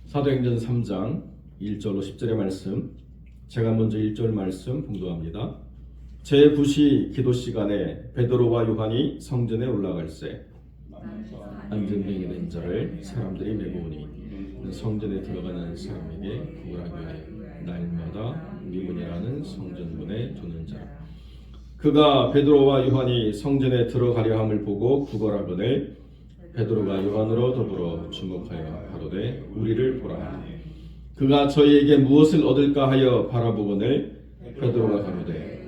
사도행전 3장 1절로 10절의 말씀, 제가 먼저 1절 말씀 봉독합니다. 제9시 기도 시간에 베드로와 요한이 성전에 올라갈새 안전뱅이 된 자를 사람들이 메고 오니 성전에 들어가는 사람에게 구걸하게 하여 날마다 미문이라는 성전문에 두는 자라. 그가 베드로와 요한이 성전에 들어가려 함을 보고 구걸하거늘 베드로가 요한으로 더불어 주목하여 가로되 우리를 보라 하니 그가 저희에게 무엇을 얻을까 하여 바라보거늘 베드로가 가로되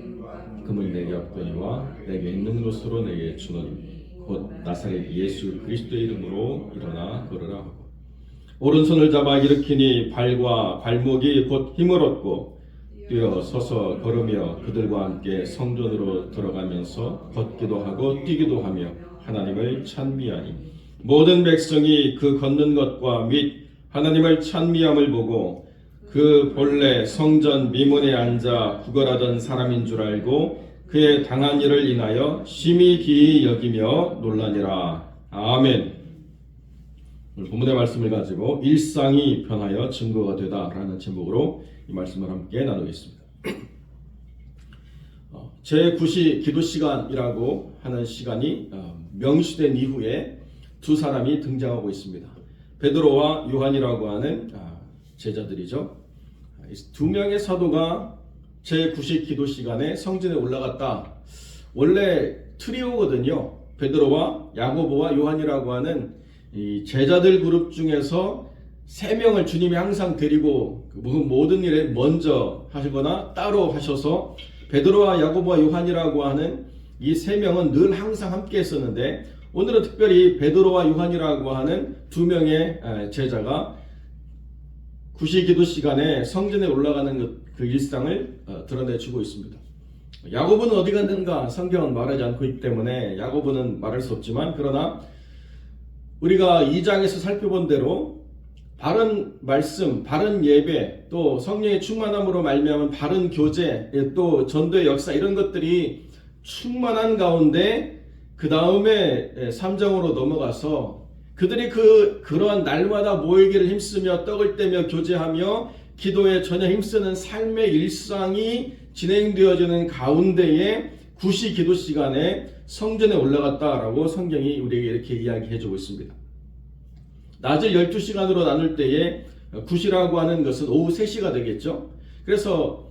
금은 내게 없거니와 내게 있는 것으로 내게 주노니 곧 나사렛 예수 그리스도의 이름으로 일어나 걸으라 하고 오른손을 잡아 일으키니 발과 발목이 곧 힘을 얻고 뛰어 서서 걸으며 그들과 함께 성전으로 들어가면서 걷기도 하고 뛰기도 하며 하나님을 찬미하니 모든 백성이 그 걷는 것과 및 하나님을 찬미함을 보고 그 본래 성전 미문에 앉아 구걸하던 사람인 줄 알고 그의 당한 일을 인하여 심히 기이 여기며 놀라니라. 아멘. 오늘 본문의 말씀을 가지고 일상이 변하여 증거가 되다라는 제목으로 이 말씀을 함께 나누겠습니다. 제9시 기도 시간이라고 하는 시간이 명시된 이후에 두 사람이 등장하고 있습니다. 베드로와 요한이라고 하는 제자들이죠. 두 명의 사도가 제9시 기도 시간에 성전에 올라갔다. 원래 트리오거든요. 베드로와 야고보와 요한이라고 하는 이 제자들 그룹 중에서 세 명을 주님이 항상 데리고 모든 일에 먼저 하시거나 따로 하셔서 베드로와 야고보와 요한이라고 하는 이 세 명은 늘 항상 함께 했었는데 오늘은 특별히 베드로와 요한이라고 하는 두 명의 제자가 9시 기도 시간에 성전에 올라가는 그 일상을 드러내주고 있습니다. 야고보는 어디 갔는가 성경은 말하지 않고 있기 때문에 야고보는 말할 수 없지만 그러나 우리가 2장에서 살펴본 대로 바른 말씀, 바른 예배, 또 성령의 충만함으로 말미암은 바른 교제, 또 전도의 역사 이런 것들이 충만한 가운데 그 다음에 3장으로 넘어가서 그들이 그러한 날마다 모이기를 힘쓰며 떡을 떼며 교제하며 기도에 전혀 힘쓰는 삶의 일상이 진행되어지는 가운데에 9시 기도 시간에 성전에 올라갔다라고 성경이 우리에게 이렇게 이야기해주고 있습니다. 낮을 12시간으로 나눌 때에 9시라고 하는 것은 오후 3시가 되겠죠. 그래서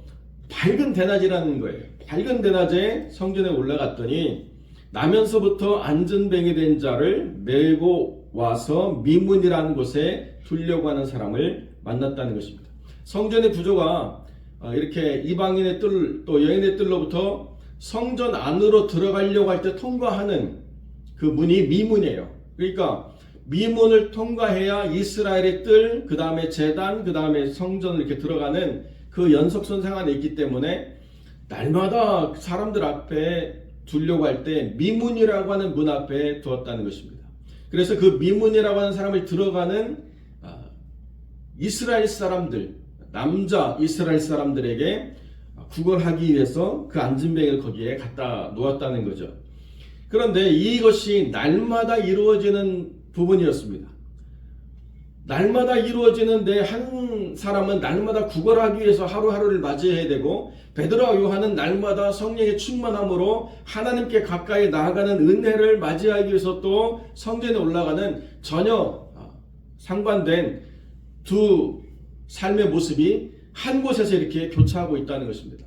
밝은 대낮이라는 거예요. 밝은 대낮에 성전에 올라갔더니 나면서부터 안전뱅이 된 자를 메고 와서 미문이라는 곳에 두려고 하는 사람을 만났다는 것입니다. 성전의 구조가 이렇게 이방인의 뜰 또 여인의 뜰로부터 성전 안으로 들어가려고 할 때 통과하는 그 문이 미문이에요. 그러니까 미문을 통과해야 이스라엘의 뜰, 그 다음에 제단, 그 다음에 성전을 이렇게 들어가는 그 연속선상 안에 있기 때문에 날마다 사람들 앞에 두려고 할 때 미문이라고 하는 문 앞에 두었다는 것입니다. 그래서 그 미문이라고 하는 사람을 들어가는 이스라엘 사람들, 남자 이스라엘 사람들에게 구걸하기 위해서 그 안전뱅이를 거기에 갖다 놓았다는 거죠. 그런데 이것이 날마다 이루어지는 부분이었습니다. 날마다 이루어지는데 한 사람은 날마다 구걸하기 위해서 하루하루를 맞이해야 되고 베드로와 요한은 날마다 성령의 충만함으로 하나님께 가까이 나아가는 은혜를 맞이하기 위해서 또 성전에 올라가는 전혀 상반된 두 삶의 모습이 한 곳에서 이렇게 교차하고 있다는 것입니다.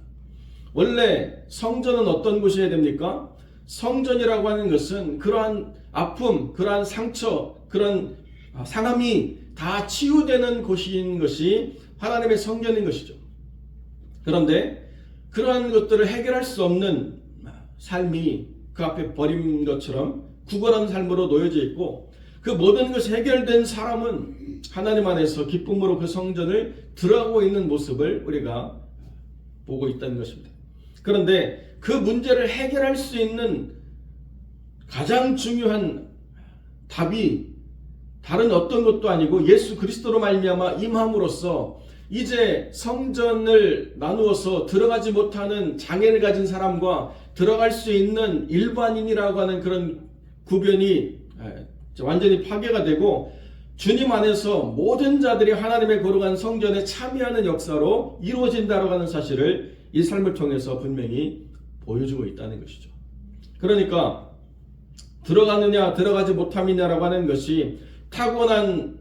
원래 성전은 어떤 곳이어야 됩니까? 성전이라고 하는 것은 그러한 아픔, 그러한 상처, 그런 상함이 다 치유되는 곳인 것이 하나님의 성전인 것이죠. 그런데 그러한 것들을 해결할 수 없는 삶이 그 앞에 버린 것처럼 구걸하는 삶으로 놓여져 있고 그 모든 것이 해결된 사람은 하나님 안에서 기쁨으로 그 성전을 들어가고 있는 모습을 우리가 보고 있다는 것입니다. 그런데 그 문제를 해결할 수 있는 가장 중요한 답이 다른 어떤 것도 아니고 예수 그리스도로 말미암아 임함으로써 이제 성전을 나누어서 들어가지 못하는 장애를 가진 사람과 들어갈 수 있는 일반인이라고 하는 그런 구별이 완전히 파괴가 되고 주님 안에서 모든 자들이 하나님의 거룩한 성전에 참여하는 역사로 이루어진다고 하는 사실을 이 삶을 통해서 분명히 보여주고 있다는 것이죠. 그러니까 들어가느냐 들어가지 못함이냐라고 하는 것이 타고난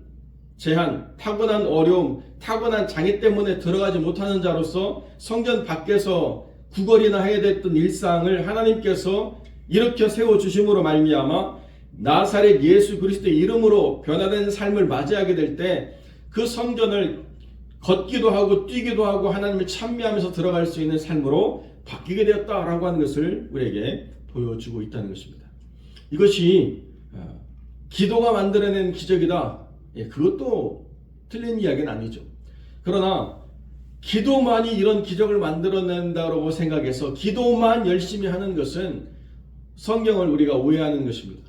제한, 타고난 어려움, 타고난 장애 때문에 들어가지 못하는 자로서 성전 밖에서 구걸이나 해야 됐던 일상을 하나님께서 일으켜 세워주심으로 말미암아 나사렛 예수 그리스도의 이름으로 변화된 삶을 맞이하게 될 때 그 성전을 걷기도 하고 뛰기도 하고 하나님을 찬미하면서 들어갈 수 있는 삶으로 바뀌게 되었다라고 하는 것을 우리에게 보여주고 있다는 것입니다. 이것이 기도가 만들어낸 기적이다. 그것도 틀린 이야기는 아니죠. 그러나 기도만이 이런 기적을 만들어낸다고 생각해서 기도만 열심히 하는 것은 성경을 우리가 오해하는 것입니다.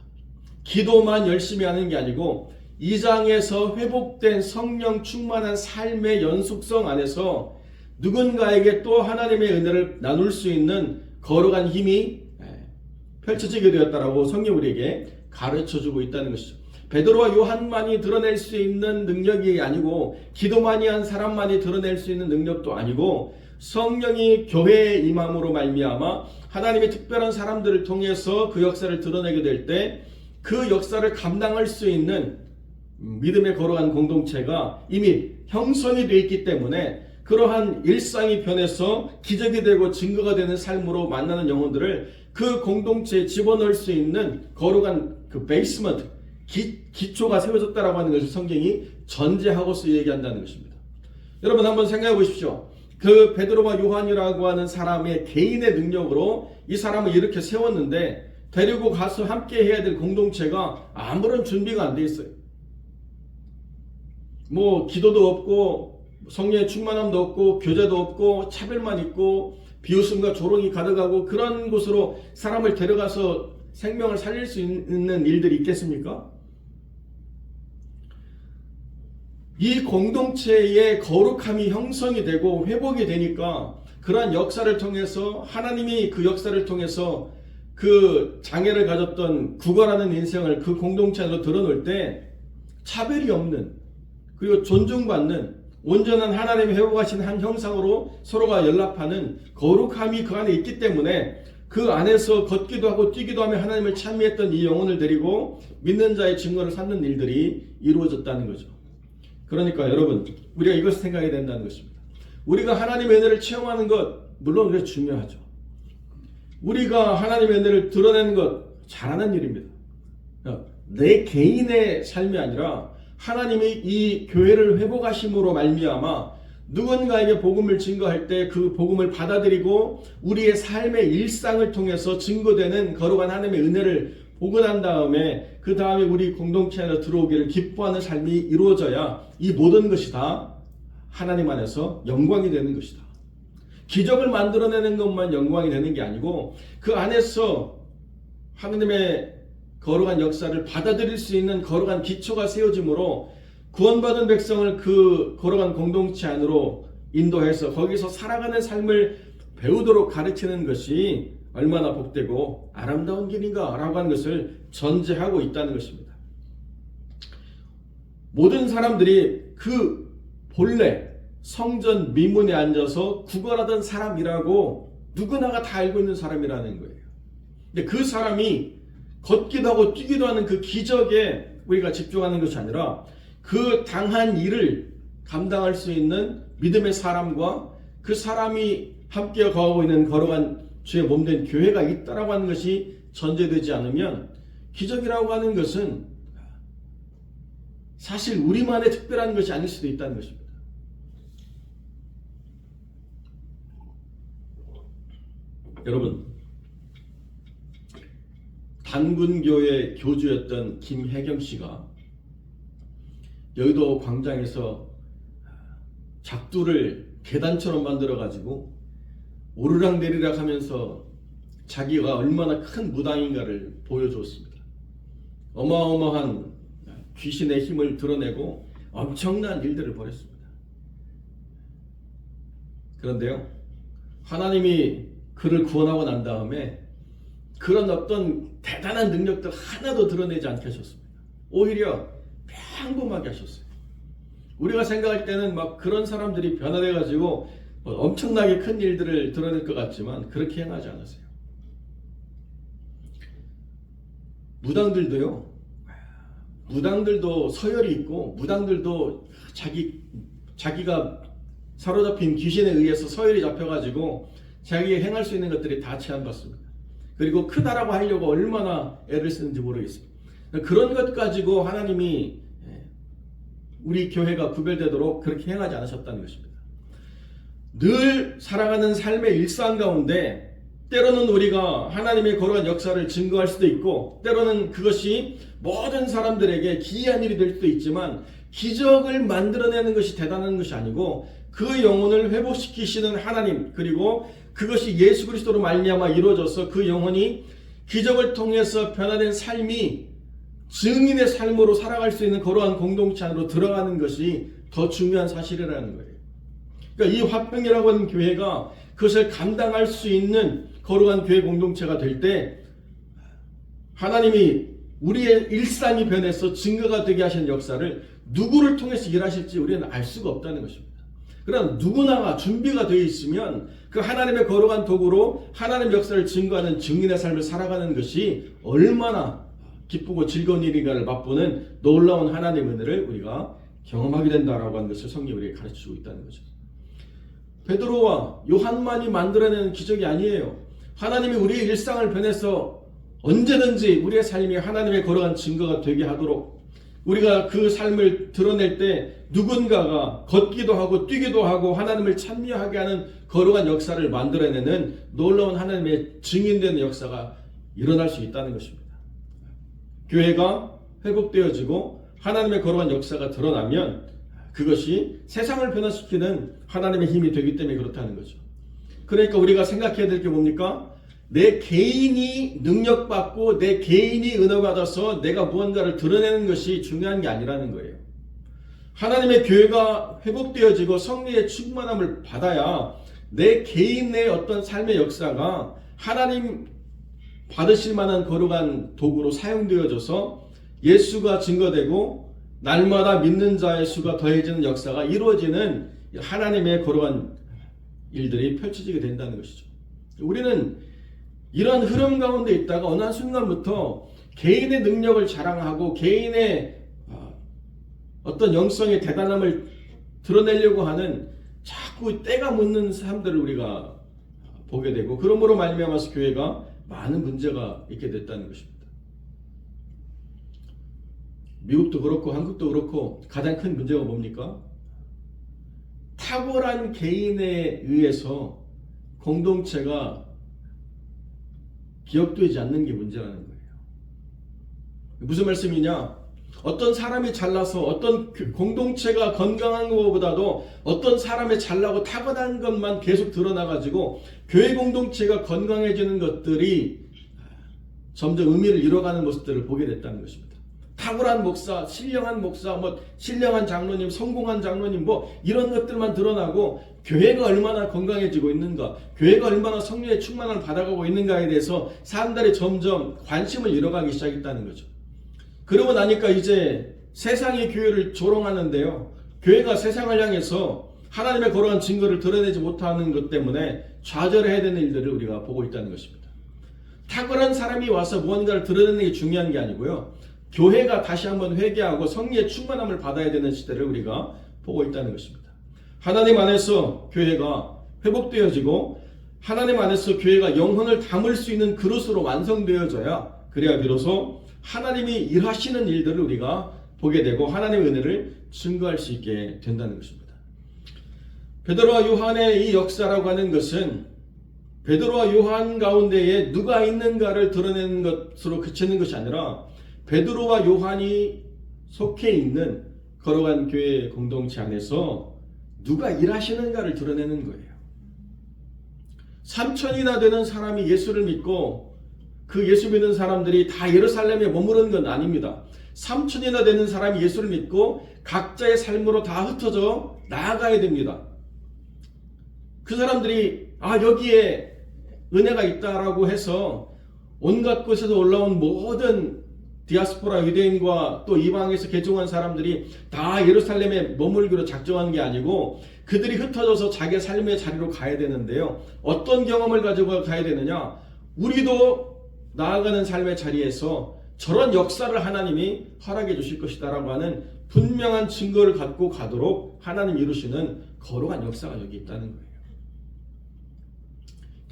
기도만 열심히 하는 게 아니고 이 장에서 회복된 성령 충만한 삶의 연속성 안에서 누군가에게 또 하나님의 은혜를 나눌 수 있는 거룩한 힘이 펼쳐지게 되었다라고 성경 우리에게 가르쳐주고 있다는 것이죠. 베드로와 요한만이 드러낼 수 있는 능력이 아니고 기도만이 한 사람만이 드러낼 수 있는 능력도 아니고 성령이 교회에 임함으로 말미암아 하나님의 특별한 사람들을 통해서 그 역사를 드러내게 될 때 그 역사를 감당할 수 있는 믿음의 거룩한 공동체가 이미 형성이 되어 있기 때문에 그러한 일상이 변해서 기적이 되고 증거가 되는 삶으로 만나는 영혼들을 그 공동체에 집어넣을 수 있는 거룩한 그 베이스먼트, 기초가 세워졌다라고 하는 것을 성경이 전제하고서 얘기한다는 것입니다. 여러분 한번 생각해 보십시오. 그 베드로와 요한이라고 하는 사람의 개인의 능력으로 이 사람을 이렇게 세웠는데 데리고 가서 함께 해야 될 공동체가 아무런 준비가 안 돼 있어요. 뭐 기도도 없고 성령의 충만함도 없고 교제도 없고 차별만 있고 비웃음과 조롱이 가득하고 그런 곳으로 사람을 데려가서 생명을 살릴 수 있는 일들이 있겠습니까? 이 공동체의 거룩함이 형성이 되고 회복이 되니까 그러한 역사를 통해서 하나님이 그 역사를 통해서 그 장애를 가졌던 구걸하는 인생을 그 공동체 안으로 드러낼 때 차별이 없는 그리고 존중받는 온전한 하나님의 회복하신 한 형상으로 서로가 연락하는 거룩함이 그 안에 있기 때문에 그 안에서 걷기도 하고 뛰기도 하며 하나님을 찬미했던 이 영혼을 데리고 믿는 자의 증거를 삼는 일들이 이루어졌다는 거죠. 그러니까 여러분 우리가 이것을 생각해야 된다는 것입니다. 우리가 하나님의 은혜를 체험하는 것 물론 그게 중요하죠. 우리가 하나님의 은혜를 드러내는 것 잘하는 일입니다. 내 개인의 삶이 아니라 하나님이 이 교회를 회복하심으로 말미암아 누군가에게 복음을 증거할 때 그 복음을 받아들이고 우리의 삶의 일상을 통해서 증거되는 거룩한 하나님의 은혜를 보고 난 다음에 그 다음에 우리 공동체 안에 들어오기를 기뻐하는 삶이 이루어져야 이 모든 것이 다 하나님 안에서 영광이 되는 것이다. 기적을 만들어내는 것만 영광이 되는 게 아니고 그 안에서 하나님의 거룩한 역사를 받아들일 수 있는 거룩한 기초가 세워짐으로 구원받은 백성을 그 거룩한 공동체 안으로 인도해서 거기서 살아가는 삶을 배우도록 가르치는 것이 얼마나 복되고 아름다운 길인가라고 하는 것을 전제하고 있다는 것입니다. 모든 사람들이 그 본래 성전 미문에 앉아서 구걸하던 사람이라고 누구나가 다 알고 있는 사람이라는 거예요. 근데 그 사람이 걷기도 하고 뛰기도 하는 그 기적에 우리가 집중하는 것이 아니라 그 당한 일을 감당할 수 있는 믿음의 사람과 그 사람이 함께 거하고 있는 거룩한 주의 몸된 교회가 있다라고 하는 것이 전제되지 않으면 기적이라고 하는 것은 사실 우리만의 특별한 것이 아닐 수도 있다는 것입니다. 여러분, 단군교회 교주였던 김혜경 씨가 여의도 광장에서 작두를 계단처럼 만들어 가지고 오르락 내리락 하면서 자기가 얼마나 큰 무당인가를 보여주었습니다. 어마어마한 귀신의 힘을 드러내고 엄청난 일들을 벌였습니다. 그런데요, 하나님이 그를 구원하고 난 다음에 그런 어떤 대단한 능력들 하나도 드러내지 않게 하셨습니다. 오히려 평범하게 하셨어요. 우리가 생각할 때는 막 그런 사람들이 변화돼가지고 엄청나게 큰 일들을 드러낼 것 같지만 그렇게 행하지 않으세요. 무당들도 서열이 있고, 무당들도 자기가 사로잡힌 귀신에 의해서 서열이 잡혀가지고 자기가 행할 수 있는 것들이 다 제한받습니다. 그리고 크다라고 하려고 얼마나 애를 쓰는지 모르겠어요. 그런 것 가지고 하나님이 우리 교회가 구별되도록 그렇게 행하지 않으셨다는 것입니다. 늘 살아가는 삶의 일상 가운데 때로는 우리가 하나님의 거룩한 역사를 증거할 수도 있고, 때로는 그것이 모든 사람들에게 기이한 일이 될 수도 있지만, 기적을 만들어내는 것이 대단한 것이 아니고 그 영혼을 회복시키시는 하나님, 그리고 그것이 예수 그리스도로 말미암아 이루어져서 그 영혼이 기적을 통해서 변화된 삶이 증인의 삶으로 살아갈 수 있는 거룩한 공동체 안으로 들어가는 것이 더 중요한 사실이라는 거예요. 그러니까 이 화평이라고 하는 교회가 그것을 감당할 수 있는 거룩한 교회 공동체가 될 때 하나님이 우리의 일상이 변해서 증거가 되게 하시는 역사를 누구를 통해서 일하실지 우리는 알 수가 없다는 것입니다. 그러나 누구나가 준비가 되어 있으면 그 하나님의 거룩한 도구로 하나님의 역사를 증거하는 증인의 삶을 살아가는 것이 얼마나 기쁘고 즐거운 일인가를 맛보는 놀라운 하나님의 은혜를 우리가 경험하게 된다라고 하는 것을 성경이 우리에게 가르치고 있다는 거죠. 베드로와 요한만이 만들어내는 기적이 아니에요. 하나님이 우리의 일상을 변해서 언제든지 우리의 삶이 하나님의 거룩한 증거가 되게 하도록, 우리가 그 삶을 드러낼 때 누군가가 걷기도 하고 뛰기도 하고 하나님을 찬미하게 하는 거룩한 역사를 만들어내는 놀라운 하나님의 증인되는 역사가 일어날 수 있다는 것입니다. 교회가 회복되어지고 하나님의 거룩한 역사가 드러나면 그것이 세상을 변화시키는 하나님의 힘이 되기 때문에 그렇다는 거죠. 그러니까 우리가 생각해야 될 게 뭡니까? 내 개인이 능력받고 내 개인이 은혜받아서 내가 무언가를 드러내는 것이 중요한 게 아니라는 거예요. 하나님의 교회가 회복되어지고 성리의 충만함을 받아야 내 개인의 어떤 삶의 역사가 하나님 받으실 만한 거룩한 도구로 사용되어져서 예수가 증거되고 날마다 믿는 자의 수가 더해지는 역사가 이루어지는 하나님의 거룩한 일들이 펼쳐지게 된다는 것이죠. 우리는 이러한 흐름 가운데 있다가 어느 한순간부터 개인의 능력을 자랑하고 개인의 어떤 영성의 대단함을 드러내려고 하는 자꾸 때가 묻는 사람들을 우리가 보게 되고, 그러므로 말미암아서 교회가 많은 문제가 있게 됐다는 것입니다. 미국도 그렇고 한국도 그렇고 가장 큰 문제가 뭡니까? 탁월한 개인에 의해서 공동체가 기억되지 않는 게 문제라는 거예요. 무슨 말씀이냐? 어떤 사람이 잘나서 어떤 공동체가 건강한 것보다도 어떤 사람의 잘나고 타고난 것만 계속 드러나가지고 교회 공동체가 건강해지는 것들이 점점 의미를 잃어가는 모습들을 보게 됐다는 것입니다. 탁월한 목사, 신령한 목사, 신령한 장로님, 성공한 장로님, 이런 것들만 드러나고 교회가 얼마나 건강해지고 있는가, 교회가 얼마나 성령의 충만함을 받아가고 있는가에 대해서 사람들이 점점 관심을 잃어가기 시작했다는 거죠. 그러고 나니까 이제 세상이 교회를 조롱하는데요, 교회가 세상을 향해서 하나님의 거룩한 증거를 드러내지 못하는 것 때문에 좌절해야 되는 일들을 우리가 보고 있다는 것입니다. 탁월한 사람이 와서 무언가를 드러내는 게 중요한 게 아니고요, 교회가 다시 한번 회개하고 성리의 충만함을 받아야 되는 시대를 우리가 보고 있다는 것입니다. 하나님 안에서 교회가 회복되어지고 하나님 안에서 교회가 영혼을 담을 수 있는 그릇으로 완성되어져야, 그래야 비로소 하나님이 일하시는 일들을 우리가 보게 되고 하나님의 은혜를 증거할 수 있게 된다는 것입니다. 베드로와 요한의 이 역사라고 하는 것은 베드로와 요한 가운데에 누가 있는가를 드러내는 것으로 그치는 것이 아니라 베드로와 요한이 속해 있는 거룩한 교회 공동체 안에서 누가 일하시는가를 드러내는 거예요. 3,000이나 되는 사람이 예수를 믿고 그 예수 믿는 사람들이 다 예루살렘에 머무른 건 아닙니다. 3,000이나 되는 사람이 예수를 믿고 각자의 삶으로 다 흩어져 나아가야 됩니다. 그 사람들이 여기에 은혜가 있다라고 해서 온갖 곳에서 올라온 모든 디아스포라 유대인과 또 이방에서 개종한 사람들이 다 예루살렘에 머물기로 작정한 게 아니고 그들이 흩어져서 자기의 삶의 자리로 가야 되는데요. 어떤 경험을 가지고 가야 되느냐? 우리도 나아가는 삶의 자리에서 저런 역사를 하나님이 허락해 주실 것이다라고 하는 분명한 증거를 갖고 가도록 하나님 이루시는 거룩한 역사가 여기 있다는 거예요.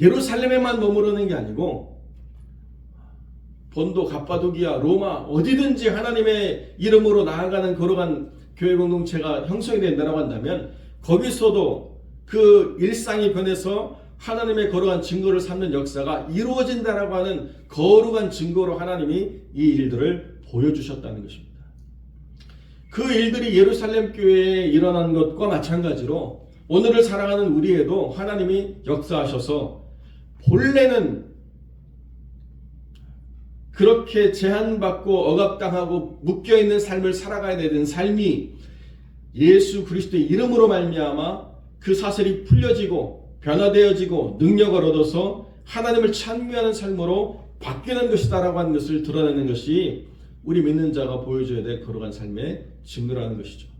예루살렘에만 머무르는 게 아니고 본도, 갑바도기아, 로마 어디든지 하나님의 이름으로 나아가는 거룩한 교회 공동체가 형성이 된다고 한다면 거기서도 그 일상이 변해서 하나님의 거룩한 증거를 삼는 역사가 이루어진다라고 하는 거룩한 증거로 하나님이 이 일들을 보여주셨다는 것입니다. 그 일들이 예루살렘 교회에 일어난 것과 마찬가지로 오늘을 살아가는 우리에도 하나님이 역사하셔서 본래는 그렇게 제한받고 억압당하고 묶여있는 삶을 살아가야 되는 삶이 예수 그리스도의 이름으로 말미암아 그 사슬이 풀려지고 변화되어지고 능력을 얻어서 하나님을 찬미하는 삶으로 바뀌는 것이다라고 하는 것을 드러내는 것이 우리 믿는 자가 보여줘야 될 거룩한 삶의 증거라는 것이죠.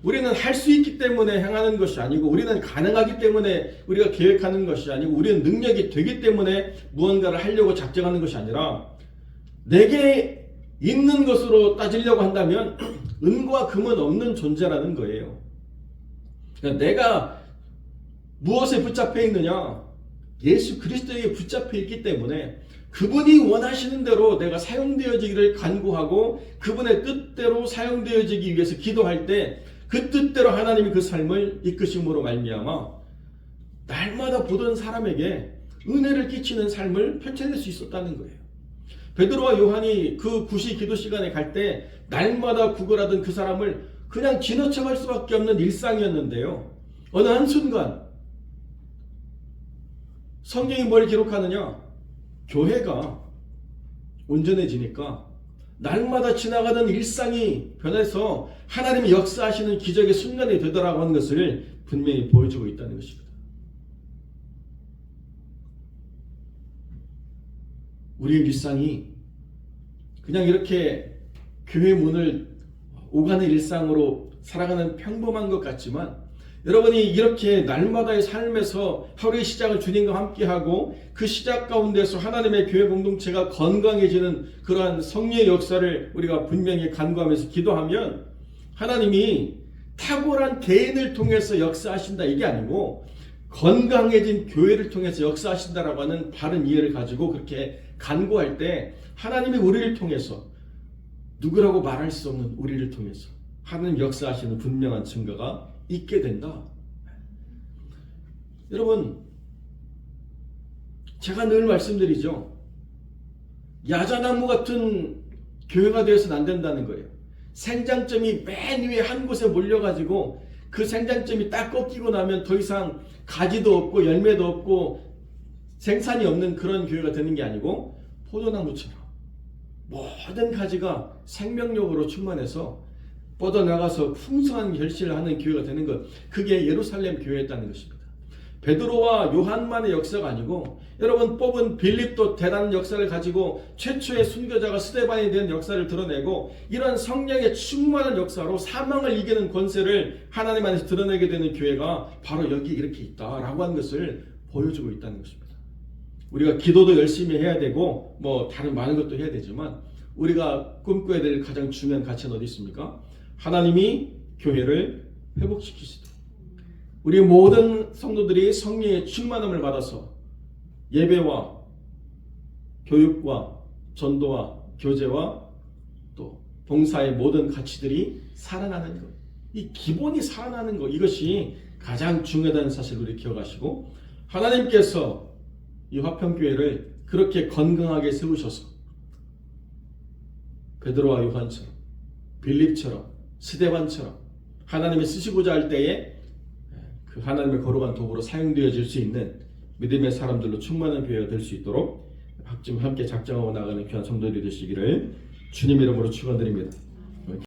우리는 할 수 있기 때문에 행하는 것이 아니고 우리는 가능하기 때문에 우리가 계획하는 것이 아니고 우리는 능력이 되기 때문에 무언가를 하려고 작정하는 것이 아니라 내게 있는 것으로 따지려고 한다면 은과 금은 없는 존재라는 거예요. 그러니까 내가 무엇에 붙잡혀 있느냐? 예수 그리스도에게 붙잡혀 있기 때문에 그분이 원하시는 대로 내가 사용되어지기를 간구하고 그분의 뜻대로 사용되어지기 위해서 기도할 때 그 뜻대로 하나님이 그 삶을 이끄심으로 말미암아 날마다 보던 사람에게 은혜를 끼치는 삶을 펼쳐낼 수 있었다는 거예요. 베드로와 요한이 그 구시 기도 시간에 갈 때 날마다 구걸하던 그 사람을 그냥 지나쳐갈 수밖에 없는 일상이었는데요. 어느 한순간 성경이 뭘 기록하느냐? 교회가 온전해지니까 날마다 지나가던 일상이 변해서 하나님이 역사하시는 기적의 순간이 되더라고 하는 것을 분명히 보여주고 있다는 것입니다. 우리의 일상이 그냥 이렇게 교회 문을 오가는 일상으로 살아가는 평범한 것 같지만 여러분이 이렇게 날마다의 삶에서 하루의 시작을 주님과 함께하고 그 시작 가운데서 하나님의 교회 공동체가 건강해지는 그러한 성령의 역사를 우리가 분명히 간구하면서 기도하면 하나님이 탁월한 개인을 통해서 역사하신다 이게 아니고 건강해진 교회를 통해서 역사하신다라고 하는 바른 이해를 가지고 그렇게 간구할 때 하나님이 우리를 통해서 누구라고 말할 수 없는 우리를 통해서 하나님 역사하시는 분명한 증거가 있게 된다. 여러분, 제가 늘 말씀드리죠. 야자나무 같은 교회가 되어서는 안 된다는 거예요. 생장점이 맨 위에 한 곳에 몰려가지고 그 생장점이 딱 꺾이고 나면 더 이상 가지도 없고 열매도 없고 생산이 없는 그런 교회가 되는 게 아니고 포도나무처럼 모든 가지가 생명력으로 충만해서 뻗어나가서 풍성한 결실을 하는 교회가 되는 것, 그게 예루살렘 교회였다는 것입니다. 베드로와 요한만의 역사가 아니고 여러분 뽑은 빌립도 대단한 역사를 가지고 최초의 순교자가 스데반이 된 역사를 드러내고 이런 성령의 충만한 역사로 사망을 이기는 권세를 하나님 안에서 드러내게 되는 교회가 바로 여기 이렇게 있다라고 하는 것을 보여주고 있다는 것입니다. 우리가 기도도 열심히 해야 되고 뭐 다른 많은 것도 해야 되지만 우리가 꿈꿔야 될 가장 중요한 가치는 어디 있습니까? 하나님이 교회를 회복시키시도록 우리 모든 성도들이 성령의 충만함을 받아서 예배와 교육과 전도와 교제와 또 봉사의 모든 가치들이 살아나는 것, 이 기본이 살아나는 것, 이것이 가장 중요하다는 사실을 우리 기억하시고 하나님께서 이 화평교회를 그렇게 건강하게 세우셔서 베드로와 요한처럼 빌립처럼 스데반처럼 하나님이 쓰시고자 할 때에 그 하나님의 거룩한 도구로 사용되어질 수 있는 믿음의 사람들로 충만한 교회가 될 수 있도록 함께 작정하고 나가는 귀한 성도들이 되시기를 주님 이름으로 축원드립니다.